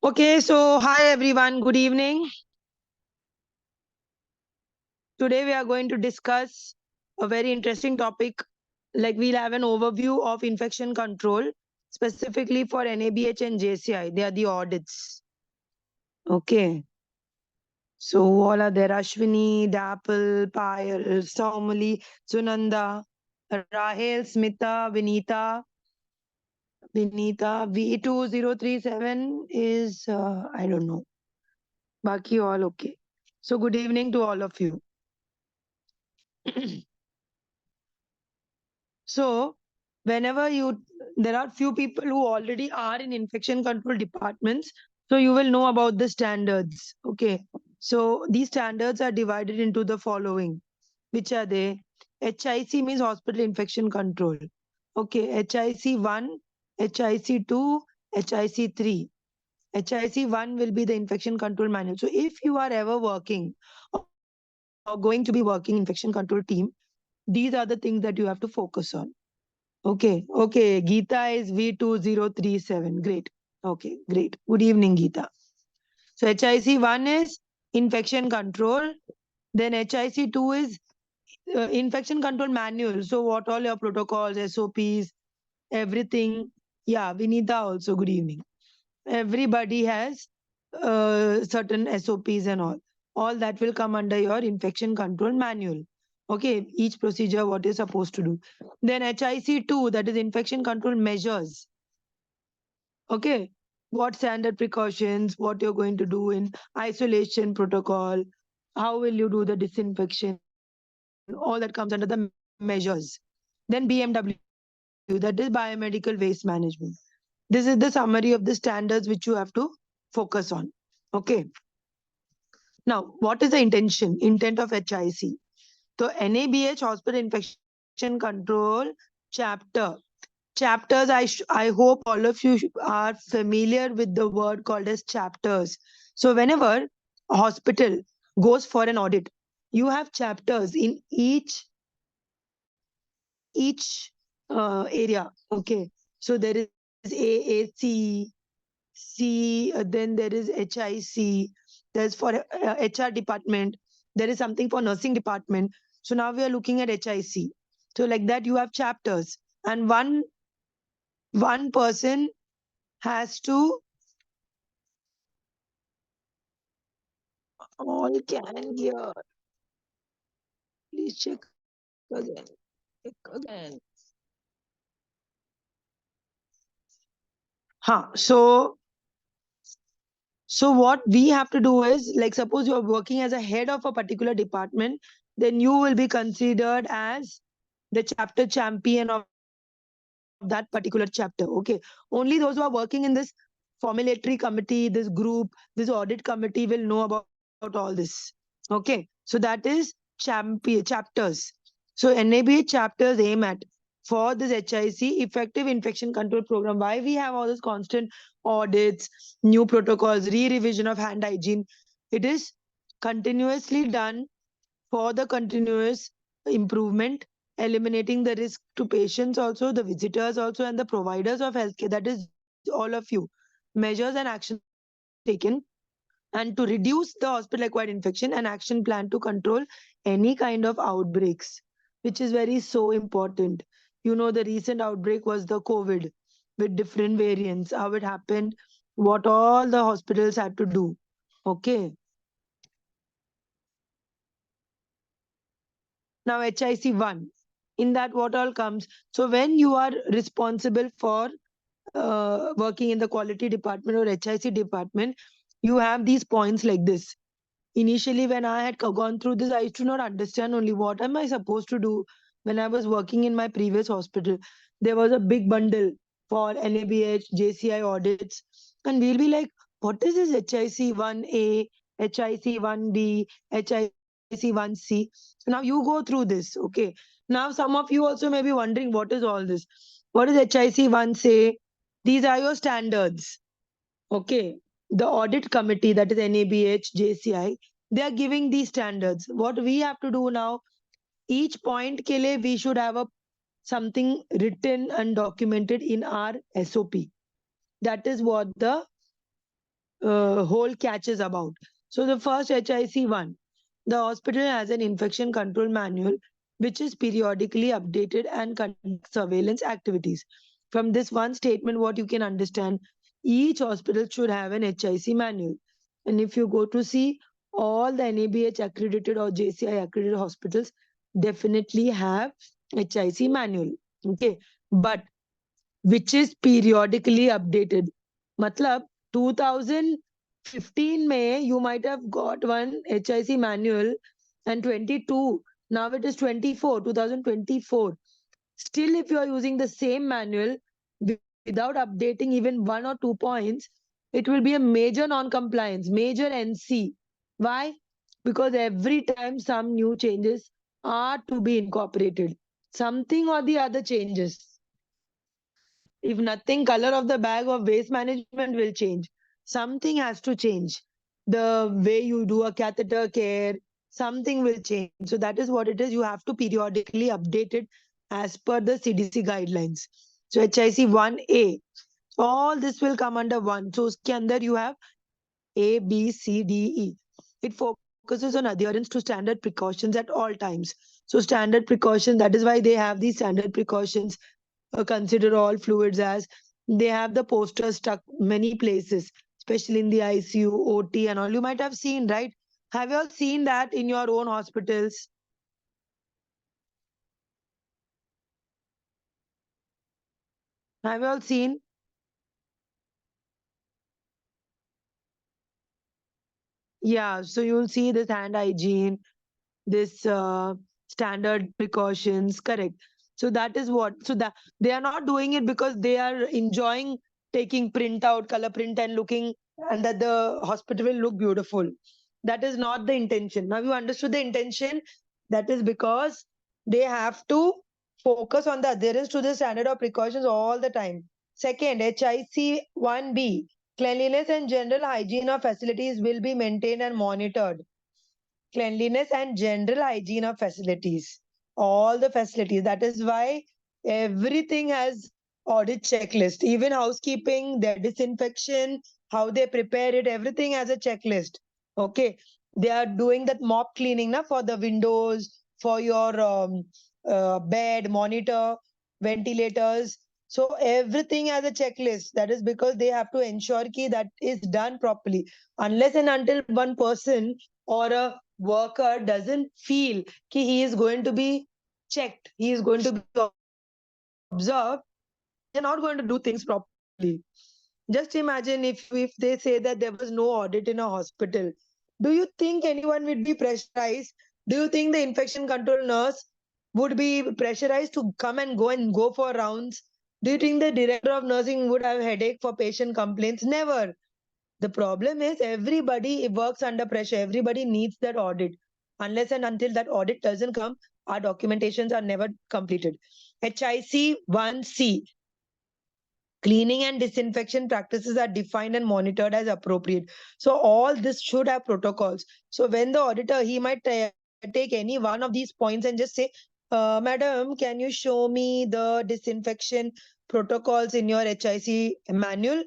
Okay, so hi everyone, good evening. Today we are going to discuss a very interesting topic. Like we'll have an overview of infection control, specifically for NABH and JCI. They are the audits. Okay, so all are there: Ashwini, Dapple, Payal, Saumali, Sunanda, Rahel, Smita, Vinita. V2037 is, I don't know. Baki all okay. So good evening to all of you. So, whenever there are few people who already are in infection control departments, so you will know about the standards. Okay. So, these standards are divided into the following. Which are they? HIC means hospital infection control. Okay. HIC 1, HIC 2, HIC 3. HIC 1 will be the infection control manual. So, if you are ever working or going to be working infection control team, these are the things that you have to focus on. Okay. Geeta is V2037. Great. Okay, great. Good evening, Geeta. So HIC 1 is infection control. Then HIC 2 is infection control manual. So what all your protocols, SOPs, everything. Yeah, Vinita also. Good evening. Everybody has certain SOPs and all. All that will come under your infection control manual. Okay, each procedure, what you're supposed to do. Then HIC2, that is infection control measures. Okay, what standard precautions, what you're going to do in isolation protocol, how will you do the disinfection, all that comes under the measures. Then BMW, that is biomedical waste management. This is the summary of the standards which you have to focus on. Okay. Now, what is the intent of HIC? So NABH hospital infection control chapter. Chapters, I hope all of you are familiar with the word called as chapters. So whenever a hospital goes for an audit, you have chapters in each area. Okay. So there is AAC, then there is HIC, there's for HR department, there is something for nursing department. So now we are looking at HIC. So like that you have chapters, and one person has to all can hear. Please check again. Check again. Huh. So what we have to do is, like, suppose you are working as a head of a particular department, then you will be considered as the chapter champion of that particular chapter. Okay. Only those who are working in this formulatory committee, this group, this audit committee will know about all this. Okay. So that is chapters. So NABA chapters aim at for this HIC effective infection control program. Why we have all this constant audits, new protocols, re-revision of hand hygiene. It is continuously done for the continuous improvement, eliminating the risk to patients also, the visitors also, and the providers of healthcare. That is all of you. Measures and actions taken, and to reduce the hospital-acquired infection, an action plan to control any kind of outbreaks, which is very so important. You know, the recent outbreak was the COVID with different variants, how it happened, what all the hospitals had to do. Okay. Now, HIC 1. In that, what all comes? So, when you are responsible for working in the quality department or HIC department, you have these points like this. Initially, when I had gone through this, I used to not understand only what am I supposed to do. When I was working in my previous hospital, there was a big bundle for NABH, JCI audits, and we'll be like, what is this HIC 1A, HIC 1B, HIC 1C? So now you go through this, okay? Now some of you also may be wondering, what is all this? What is HIC 1 say? These are your standards. Okay, the audit committee, that is NABH, JCI, they are giving these standards. What we have to do now, each point ke liye we should have a something written and documented in our SOP. That is what the whole catches about. So the first HIC1, the hospital has an infection control manual which is periodically updated and conducts surveillance activities. From this one statement, what you can understand, each hospital should have an HIC manual. And if you go to see, all the NABH accredited or JCI accredited hospitals definitely have HIC manual. Okay. But which is periodically updated. Matlab 2015 May you might have got one HIC manual and 22. Now it is 24, 2024. Still, if you are using the same manual without updating even one or two points, it will be a major non-compliance, major NC. Why? Because every time some new changes are to be incorporated. Something or the other changes. If nothing, color of the bag of waste management will change. Something has to change. The way you do a catheter care, something will change. So that is what it is. You have to periodically update it as per the CDC guidelines. So HIC 1A. All this will come under one. So uske andar you have A, B, C, D, E. It focuses on adherence to standard precautions at all times. So standard precautions, that is why they have these standard precautions. Consider all fluids as, they have the posters stuck many places, especially in the ICU, OT, and all. You might have seen, right? Have you all seen that in your own hospitals? Have you all seen? Yeah, so you'll see this hand hygiene, this standard precautions, correct. So that is what, so that they are not doing it because they are enjoying taking print out, color print, and looking, and that the hospital will look beautiful. That is not the intention. Now you understood the intention. That is because they have to focus on the adherence to the standard of precautions all the time. Second, HIC 1B, cleanliness and general hygiene of facilities will be maintained and monitored. Cleanliness and general hygiene of facilities, all the facilities. That is why everything has audit checklist, even housekeeping, their disinfection, how they prepare it, everything has a checklist. Okay, they are doing that mop cleaning na, for the windows, for your bed monitor, ventilators. So everything has a checklist. That is because they have to ensure ki that is done properly. Unless and until one person or a worker doesn't feel कि he is going to be checked, he is going to be observed, they're not going to do things properly. Just imagine if they say that there was no audit in a hospital. Do you think anyone would be pressurized? Do you think the infection control nurse would be pressurized to come and go for rounds? Do you think the director of nursing would have headache for patient complaints? Never. The problem is everybody works under pressure. Everybody needs that audit. Unless and until that audit doesn't come, our documentations are never completed. HIC 1C, cleaning and disinfection practices are defined and monitored as appropriate. So all this should have protocols. So when the auditor, he might take any one of these points and just say, Madam, can you show me the disinfection protocols in your HIC manual?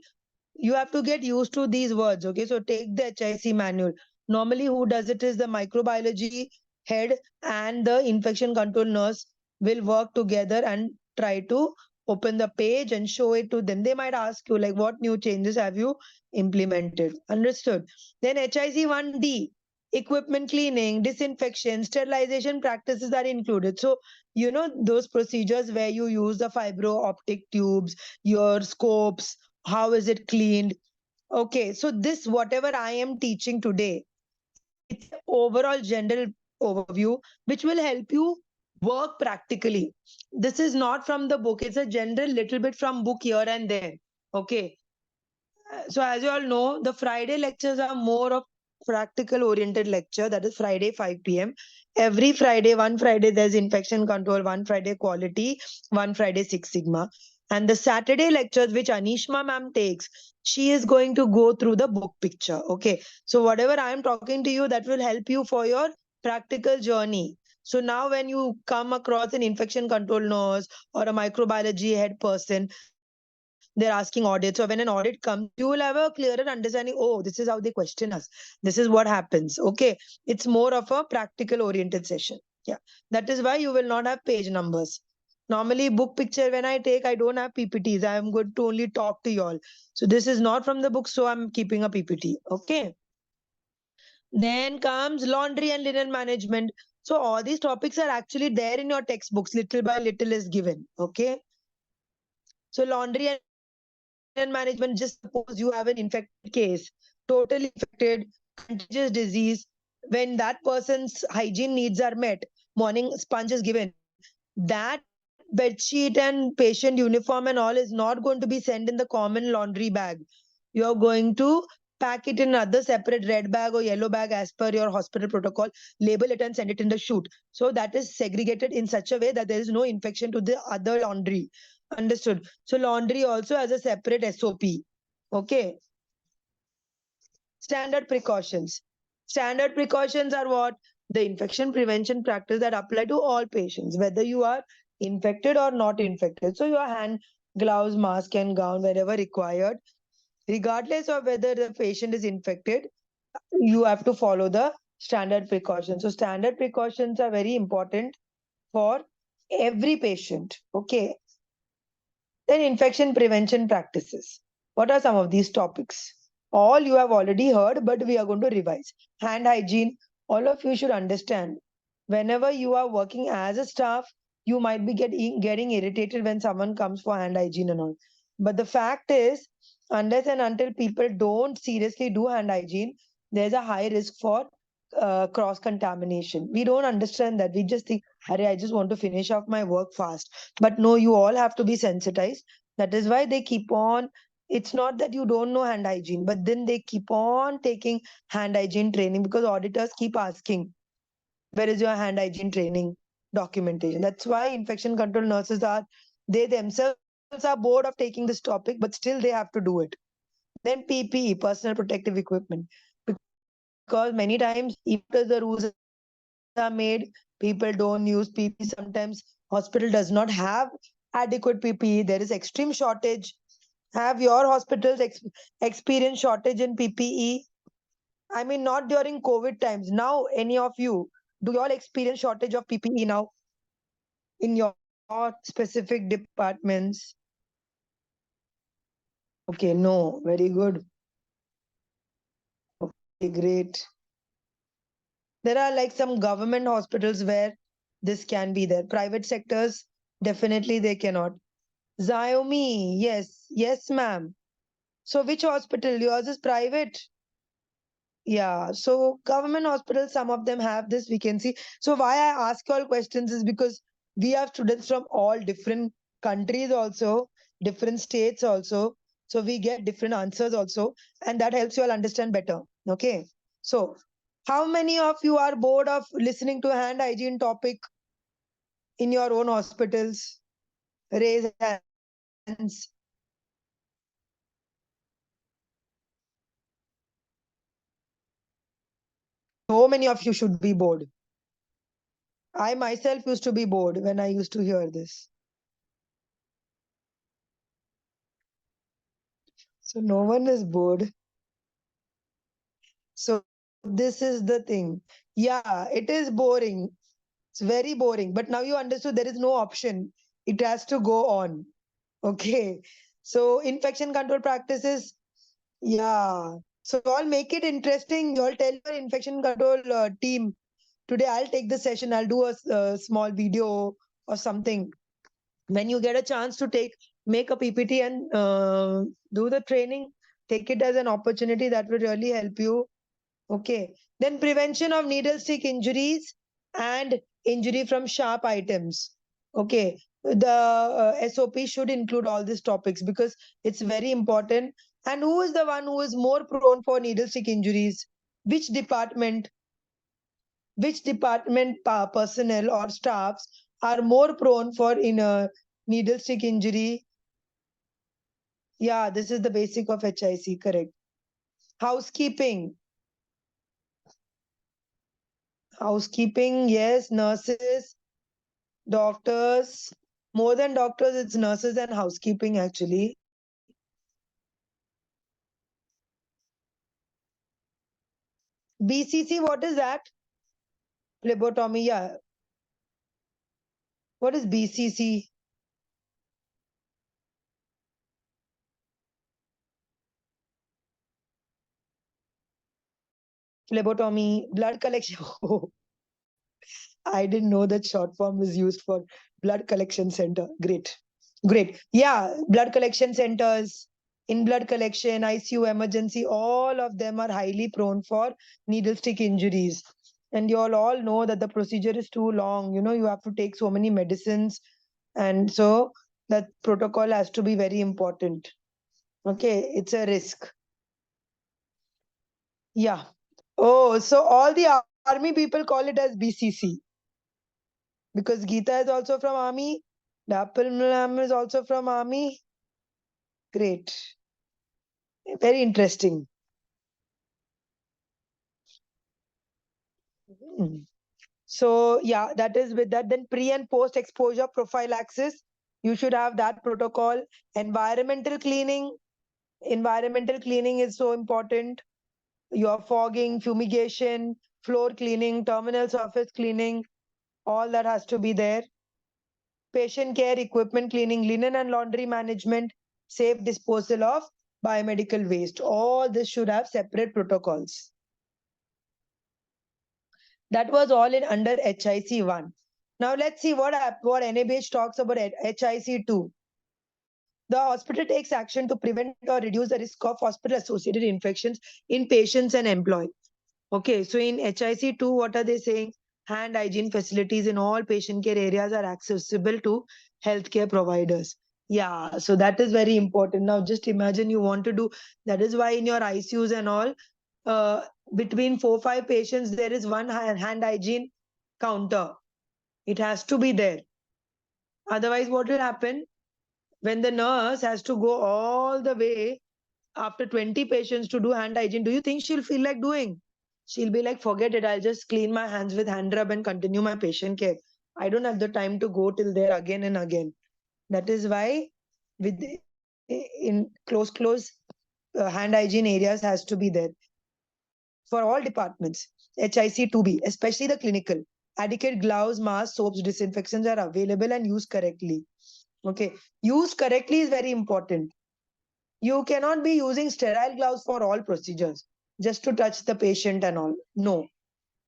You have to get used to these words. Okay, so take the HIC manual. Normally who does it is the microbiology head and the infection control nurse will work together and try to open the page and show it to them. They might ask you like, what new changes have you implemented? Understood? Then HIC 1D, equipment cleaning, disinfection, sterilization practices are included. So you know those procedures where you use the fibro optic tubes, your scopes, how is it cleaned? Okay, so this, whatever I am teaching today, it's an overall general overview which will help you work practically. This is not from the book, it's a general little bit from book here and there. Okay, so as you all know, the Friday lectures are more of practical oriented lecture. That is Friday 5 p.m. Every Friday, one Friday there's infection control, one Friday quality, one Friday Six Sigma. And the Saturday lectures which Anishma ma'am takes, she is going to go through the book picture. Okay. So whatever I am talking to you, that will help you for your practical journey. So now when you come across an infection control nurse or a microbiology head person, they will they're asking audit. So when an audit comes, you will have a clearer understanding. Oh, this is how they question us. This is what happens. Okay. It's more of a practical oriented session. Yeah. That is why you will not have page numbers. Normally, book picture, when I take, I don't have PPTs. I am going to only talk to you all. So this is not from the book, so I'm keeping a PPT. Okay. Then comes laundry and linen management. So all these topics are actually there in your textbooks. Little by little is given. Okay. So laundry and linen management, just suppose you have an infected case, totally infected, contagious disease. When that person's hygiene needs are met, morning sponge is given. That bedsheet and patient uniform and all is not going to be sent in the common laundry bag. You are going to pack it in another separate red bag or yellow bag as per your hospital protocol, label it and send it in the chute. So that is segregated in such a way that there is no infection to the other laundry. Understood? So laundry also has a separate SOP. Okay. Standard precautions. Standard precautions are what? The infection prevention practice that apply to all patients, whether you are infected or not infected. So your hand, gloves, mask, and gown, wherever required, regardless of whether the patient is infected, you have to follow the standard precautions. So standard precautions are very important for every patient. Okay. Then infection prevention practices. What are some of these topics? All you have already heard, but we are going to revise. Hand hygiene, all of you should understand. Whenever you are working as a staff, you might be getting irritated when someone comes for hand hygiene and all. But the fact is, unless and until people don't seriously do hand hygiene, there's a high risk for cross contamination. We don't understand that. We just think, Harry, I just want to finish off my work fast. But no, you all have to be sensitized. That is why they keep on. It's not that you don't know hand hygiene, but then they keep on taking hand hygiene training because auditors keep asking, where is your hand hygiene training documentation? That's why infection control nurses are, they themselves are bored of taking this topic, but still they have to do it. Then PPE, personal protective equipment. Because many times, even after the rules are made, people don't use PPE. Sometimes hospital does not have adequate PPE. There is extreme shortage. Have your hospitals experienced shortage in PPE? I mean, not during COVID times. Now, any of you, do you all experience shortage of PPE now in your specific departments? Okay, no, very good. Okay, great. There are like some government hospitals where this can be there. Private sectors, definitely they cannot. Xiaomi, yes, yes, ma'am. So which hospital? Yours is private? Yeah, so government hospitals, some of them have this, we can see. So why I ask you all questions is because we have students from all different countries also, different states also. So we get different answers also, and that helps you all understand better. Okay. So how many of you are bored of listening to hand hygiene topic in your own hospitals? Raise hands. So many of you should be bored. I myself used to be bored when I used to hear this. So no one is bored. So this is the thing. Yeah, it is boring. It's very boring. But now you understood there is no option. It has to go on. Okay. So infection control practices. Yeah. So you all make it interesting. You all tell your infection control team, today I'll take the session. I'll do a small video or something. When you get a chance to make a PPT and do the training, take it as an opportunity that will really help you. Okay. Then prevention of needle stick injuries and injury from sharp items. Okay. The SOP should include all these topics because it's very important. And who is the one who is more prone for needle stick injuries? Which department? Which department personnel or staffs are more prone for in a needle stick injury? Yeah, this is the basic of HIC, correct. Housekeeping. Housekeeping, yes, nurses, doctors, more than doctors, it's nurses and housekeeping actually. BCC, what is that? Phlebotomy, yeah. What is BCC? Phlebotomy, blood collection. I didn't know that short form is used for blood collection center. Great. Great. Yeah, blood collection centers, in blood collection, ICU, emergency, all of them are highly prone for needle stick injuries. And you all know that the procedure is too long. You have to take so many medicines. And so that protocol has to be very important. Okay, it's a risk. Yeah. Oh, so all the army people call it as BCC because Geeta is also from army. Dapple Mlam is also from army. Great. Very interesting. Mm. So yeah, that is with that. Then pre and post exposure prophylaxis, you should have that protocol. Environmental cleaning. Environmental cleaning is so important. Your fogging, fumigation, floor cleaning, terminal surface cleaning, all that has to be there. Patient care, equipment cleaning, linen and laundry management, safe disposal of biomedical waste. All this should have separate protocols. That was all in under HIC 1. Now let's see what NABH talks about HIC 2. The hospital takes action to prevent or reduce the risk of hospital associated infections in patients and employees. Okay, so in HIC 2, what are they saying? Hand hygiene facilities in all patient care areas are accessible to healthcare providers. Yeah, so that is very important. Now, just imagine you want to do that, is why in your ICUs and all, uh, between 4 5 patients, there is one hand hygiene counter. It has to be there. Otherwise, what will happen when the nurse has to go all the way after 20 patients to do hand hygiene? Do you think she'll feel like doing? She'll be like, forget it, I'll just clean my hands with hand rub and continue my patient care. I don't have the time to go till there again and again. That is why with in close hand hygiene areas has to be there for all departments. HIC 2B, especially the clinical. Adequate gloves, masks, soaps, disinfectants are available and used correctly. Okay, used correctly is very important. You cannot be using sterile gloves for all procedures just to touch the patient and all. No,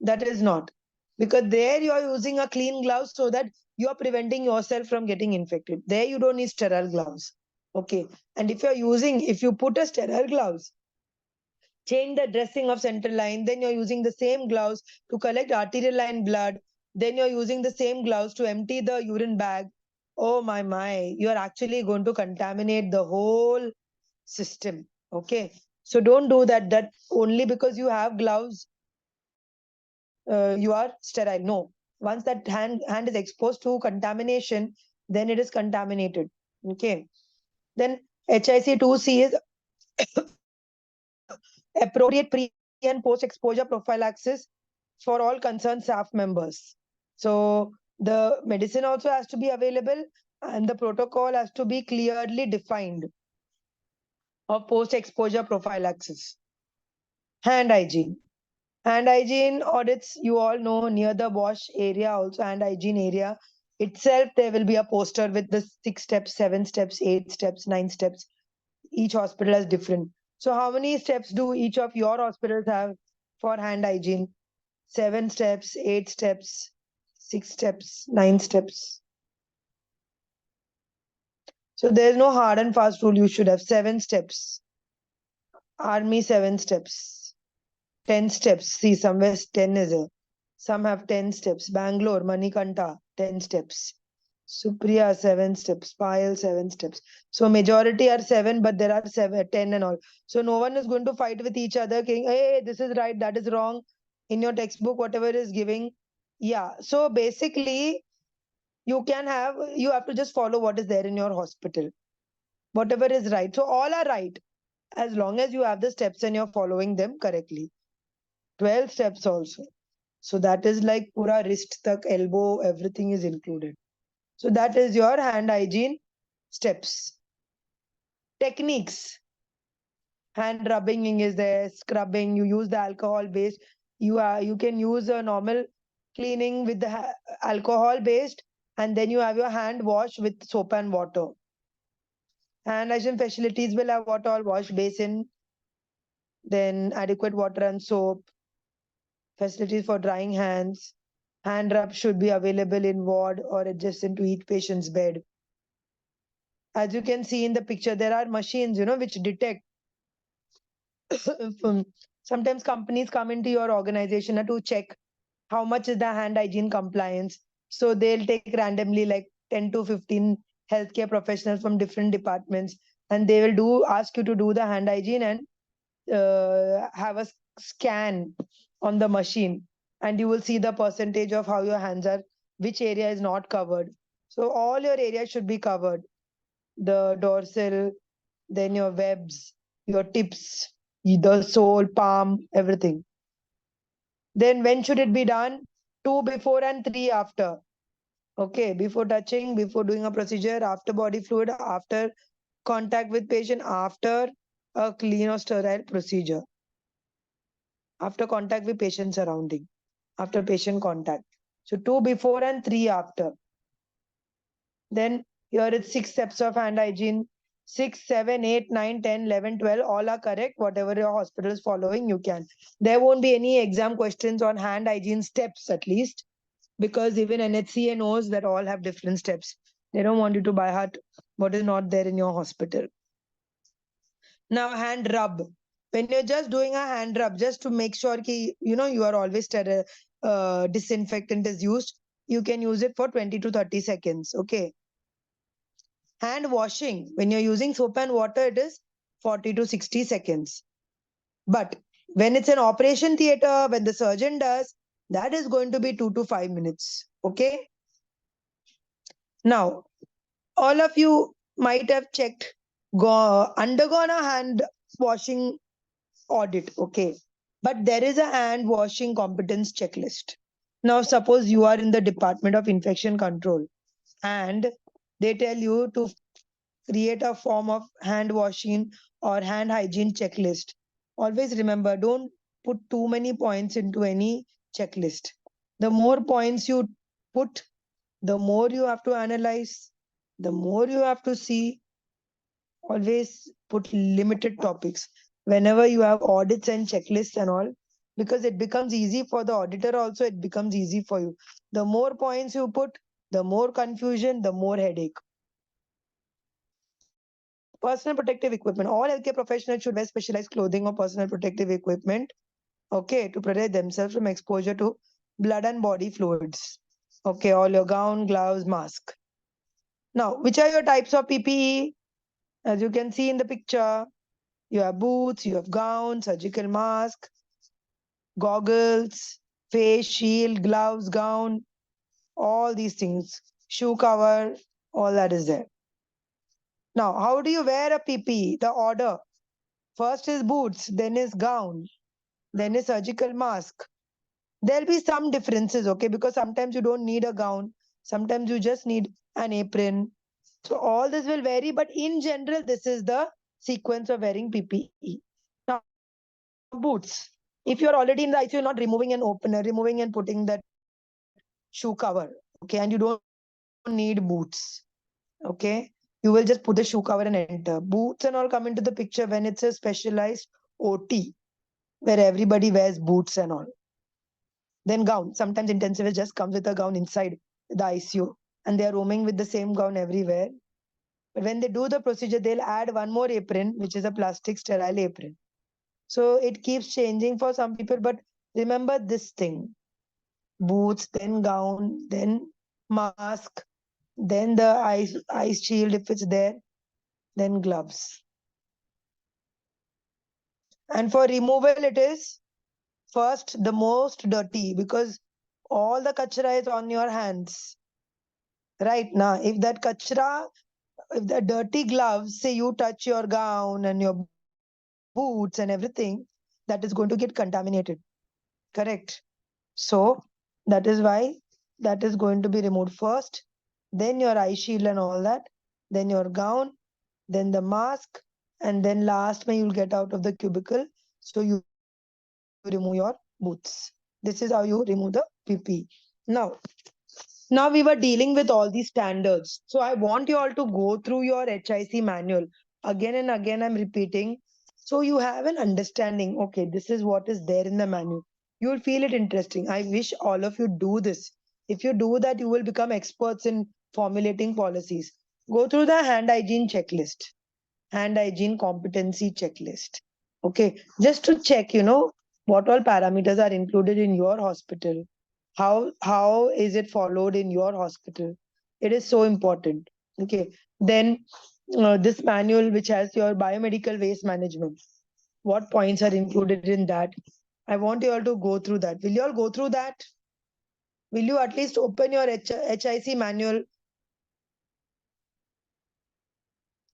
that is not. Because there you are using a clean glove so that you are preventing yourself from getting infected. There you don't need sterile gloves. Okay. And if you put a sterile gloves, change the dressing of central line, then you're using the same gloves to collect arterial line blood, then you're using the same gloves to empty the urine bag. Oh my, you're actually going to contaminate the whole system. Okay, so don't do that. That only because you have gloves, you are sterile. No, once that hand is exposed to contamination, then it is contaminated. Okay, then HIC2C is appropriate pre and post exposure prophylaxis for all concerned staff members. So the medicine also has to be available and the protocol has to be clearly defined of post exposure prophylaxis. Hand hygiene. Hand hygiene audits, you all know, near the wash area, also hand hygiene area itself, there will be a poster with the 6 steps, 7 steps, 8 steps, 9 steps. Each hospital has different. So, how many steps do each of your hospitals have for hand hygiene? 7 steps, 8 steps, 6 steps, 9 steps. So, there's no hard and fast rule. You should have 7 steps. Army, 7 steps. 10 steps. See, somewhere 10 is a. Some have 10 steps. Bangalore, Manikanta, 10 steps. Supriya, 7 steps. Payal, 7 steps. So majority are 7, but there are 10 and all. So no one is going to fight with each other, saying, hey, this is right, that is wrong. In your textbook, whatever is giving. Yeah. So basically, you have to just follow what is there in your hospital. Whatever is right. So all are right as long as you have the steps and you're following them correctly. 12 steps also. So that is like pura wrist tak, elbow, everything is included. So that is your hand hygiene steps. Techniques. Hand rubbing is there, scrubbing, you use the alcohol based You can use a normal cleaning with the alcohol based, and then you have your hand wash with soap and water. Hand hygiene facilities will have what all: wash basin, then adequate water and soap, facilities for drying hands. Hand rub should be available in ward or adjacent to each patient's bed. As you can see in the picture, there are machines, which detect. um, Sometimes companies come into your organization to check how much is the hand hygiene compliance. So they'll take randomly like 10 to 15 healthcare professionals from different departments, and they will do ask you to do the hand hygiene and have a scan on the machine, and you will see the percentage of how your hands are, which area is not covered. So all your areas should be covered: the dorsal, then your webs, your tips, the sole, palm, everything. Then when should it be done? Two before and three after. Okay, before touching, before doing a procedure, after body fluid, after contact with patient, after a clean or sterile procedure, after contact with patient surrounding, after patient contact. So two before and three after. Then here it's 6 steps of hand hygiene. 6, 7, 8, 9, 10, 11, 12, all are correct. Whatever your hospital is following, you can. There won't be any exam questions on hand hygiene steps, at least, because even NHCA knows that all have different steps. They don't want you to by heart what is not there in your hospital. Now, hand rub. When you're just doing a hand rub, just to make sure ki, you are always sterile, disinfectant is used, you can use it for 20 to 30 seconds. Okay. Hand washing, when you're using soap and water, it is 40 to 60 seconds. But when it's an operation theater, when the surgeon does, that is going to be 2 to 5 minutes. Okay. Now, all of you might have undergone a hand washing audit. Okay. But there is a hand washing competence checklist. Now, suppose you are in the Department of Infection Control and they tell you to create a form of hand washing or hand hygiene checklist. Always remember, don't put too many points into any checklist. The more points you put, the more you have to analyze, the more you have to see. Always put limited topics whenever you have audits and checklists and all, because it becomes easy for the auditor, also it becomes easy for you. The more points you put, the more confusion, the more headache. Personal protective equipment. All healthcare professionals should wear specialized clothing or personal protective equipment, okay, to protect themselves from exposure to blood and body fluids. Okay, all your gown, gloves, mask. Now, which are your types of PPE? As you can see in the picture, you have boots, you have gown, surgical mask, goggles, face shield, gloves, gown, all these things, shoe cover, all that is there. Now, how do you wear a PPE? The order: first is boots, then is gown, then is surgical mask. There'll be some differences, okay, because sometimes you don't need a gown, sometimes you just need an apron. So all this will vary, but in general, this is the sequence of wearing PPE. Now, boots. If you're already in the ICU, you're not removing and opener, removing and putting that shoe cover, okay, and you don't need boots, okay. You will just put the shoe cover and enter. Boots and all come into the picture when it's a specialized OT, where everybody wears boots and all. Then gown. Sometimes intensivist just comes with a gown inside the ICU and they are roaming with the same gown everywhere. But when they do the procedure, they'll add one more apron, which is a plastic sterile apron. So it keeps changing for some people, but remember this thing: boots, then gown, then mask, then the ice shield if it's there, then gloves. And for removal, it is first the most dirty, because all the kachra is on your hands. Right now, if that kachra, if the dirty gloves, say you touch your gown and your boots and everything, that is going to get contaminated. Correct. So that is why that is going to be removed first, then your eye shield and all that, then your gown, then the mask, and then last when you'll get out of the cubicle, so you remove your gloves. booths. This is how you remove the PP. Now we were dealing with all these standards. So I want you all to go through your HIC manual again and again. I'm repeating. So you have an understanding. Okay, this is what is there in the manual. You will feel it interesting. I wish all of you do this. If you do that, you will become experts in formulating policies. Go through the hand hygiene checklist, hand hygiene competency checklist. Okay, just to check, what all parameters are included in your hospital. How is it followed in your hospital? It is so important. Okay, then this manual which has your biomedical waste management. What points are included in that? I want you all to go through that. Will you all go through that? Will you at least open your HIC manual?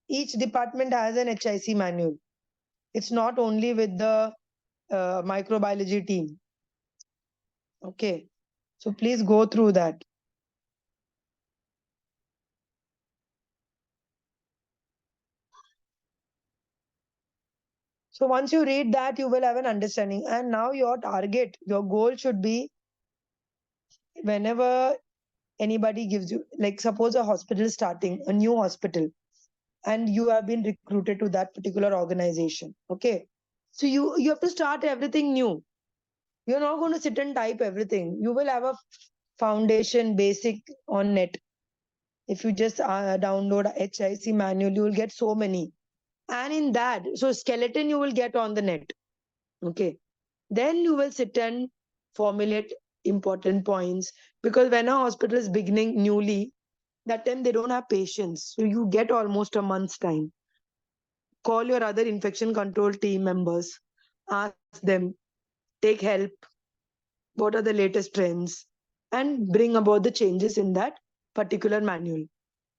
Each department has an HIC manual. It's not only with the microbiology team. Okay, so please go through that. So once you read that, you will have an understanding. And now your target, your goal should be, whenever anybody gives you, like suppose a hospital is starting, a new hospital, and you have been recruited to that particular organization. Okay, so you have to start everything new. You're not going to sit and type everything. You will have a foundation basic on net. If you just download HIC manual, you will get so many. And in that, so skeleton you will get on the net. Okay. Then you will sit and formulate important points, because when a hospital is beginning newly, that time they don't have patience. So you get almost a month's time. Call your other infection control team members, ask them, take help, what are the latest trends, and bring about the changes in that particular manual.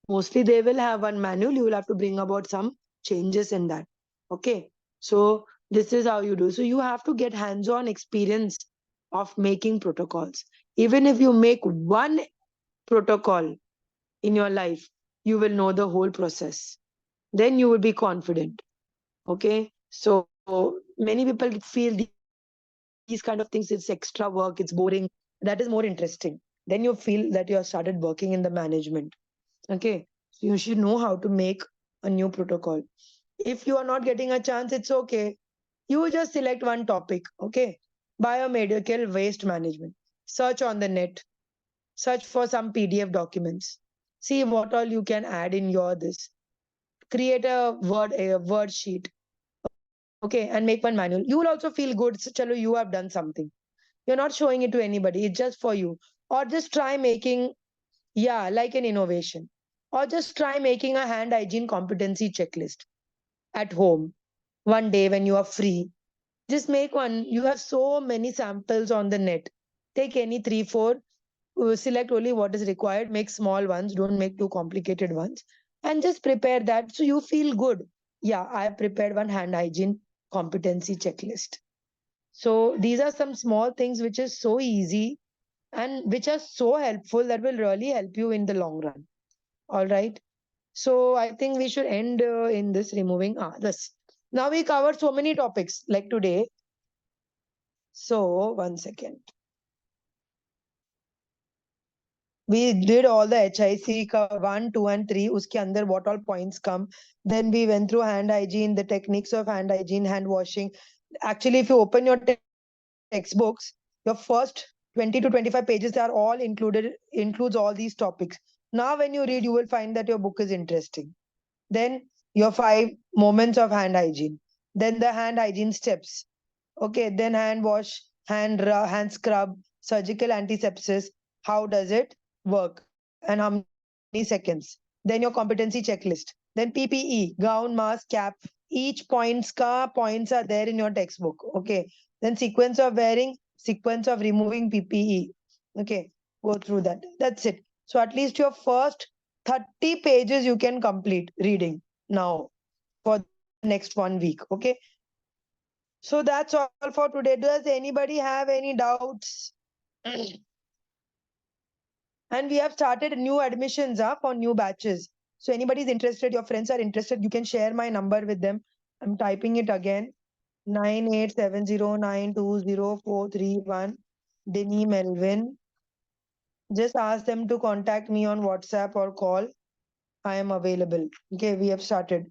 Mostly they will have one manual, you will have to bring about some changes in that. Okay, so this is how you do. So you have to get hands-on experience of making protocols. Even if you make one protocol in your life, you will know the whole process, then you will be confident. Okay, so many people feel these kind of things, it's extra work, it's boring. That is more interesting. Then you feel that you have started working in the management. Okay, so you should know how to make a new protocol. If you are not getting a chance, it's okay. You just select one topic. Okay, biomedical waste management. Search on the net, search for some PDF documents, see what all you can add in your this. Create a word sheet. Okay, and make one manual. You will also feel good. So, chalo, you have done something. You're not showing it to anybody. It's just for you. Or just try making, yeah, like an innovation. Or just try making a hand hygiene competency checklist at home one day when you are free. Just make one. You have so many samples on the net. Take any three, four, select only what is required, make small ones, don't make too complicated ones, and just prepare that so you feel good. Yeah, I have prepared one hand hygiene competency checklist. So these are some small things which is so easy and which are so helpful that will really help you in the long run. All right. So I think we should end in this removing this. Now we covered so many topics like today. So 1 second. We did all the HIC 1, 2, and 3. Uske andar what all points come. Then we went through hand hygiene, the techniques of hand hygiene, hand washing. Actually, if you open your textbooks, your first 20 to 25 pages are all includes all these topics. Now, when you read, you will find that your book is interesting. Then your 5 moments of hand hygiene. Then the hand hygiene steps. Okay, then hand wash, hand scrub, surgical antisepsis. How does it work and how many seconds? Then your competency checklist. Then PPE, gown, mask, cap. Each points are there in your textbook. Okay. Then sequence of wearing, sequence of removing PPE. Okay, go through that. That's it. So at least your first 30 pages you can complete reading now for the next 1 week. Okay. So that's all for today. Does anybody have any doubts? And we have started new admissions for new batches. So anybody is interested, your friends are interested, you can share my number with them. I'm typing it again. 9870920431. Denny Melvin. Just ask them to contact me on WhatsApp or call. I am available. Okay, we have started.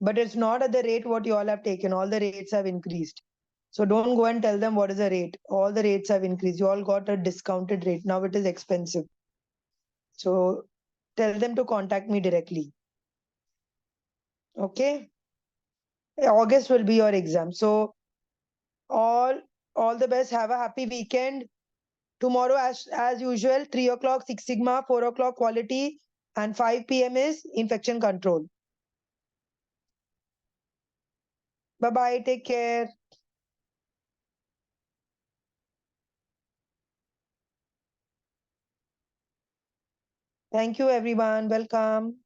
But it's not at the rate what you all have taken. All the rates have increased. So don't go and tell them what is the rate. All the rates have increased. You all got a discounted rate. Now it is expensive. So tell them to contact me directly. Okay. August will be your exam. So all all the best. Have a happy weekend. Tomorrow, as usual, 3 o'clock Six Sigma, 4 o'clock quality, and 5 p.m. is infection control. Bye bye. Take care. Thank you, everyone. Welcome.